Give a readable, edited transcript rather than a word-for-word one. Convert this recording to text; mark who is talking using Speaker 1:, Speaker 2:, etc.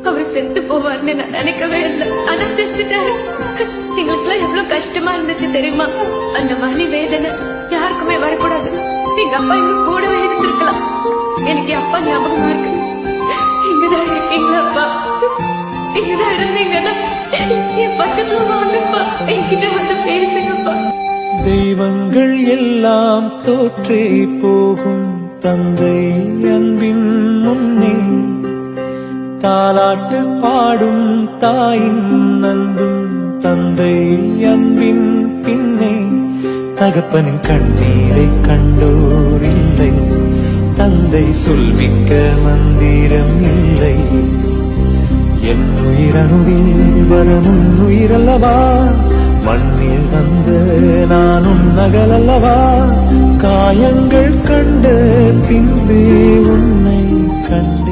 Speaker 1: அவர் செத்து போவார்னு நான் நினைக்கவே இல்லை. ஆனா செத்துட்டாரு. எங்களுக்குலாம் எவ்வளவு கஷ்டமா இருந்துச்சு தெரியுமா? அந்த வலி வேதனை யாருக்குமே வரக்கூடாது. எங்க அப்பா எங்க கூடவே இருந்திருக்கலாம். எனக்கு அப்பா ஞாபகமா இருக்கு. இங்கதான் இருக்கீங்களா அப்பா? இங்கதான் இருந்தீங்கன்னா என் பக்கத்துல வாங்கப்பா, என்கிட்ட வந்து பேசுங்கப்பா.
Speaker 2: தெய்வங்கள் எல்லாம் தோற்றே போகும் தந்தை அன்பின் முன்னே, தாலாட்டு பாடும் தாயின் அன்பும் தந்தை அன்பின் பின்னே. தகப்பனின் கண்ணீரை கண்டோர் இல்லை, தந்தை சொல்மிக்க மந்திரம் இல்லை. என் உயிரணுவில் வரமுன் உயிரல்லவா, மண்ணில் வந்த நானும் நகலல்லவா. காயங்கள் கண்ட பின்பே உன்னை கண்ட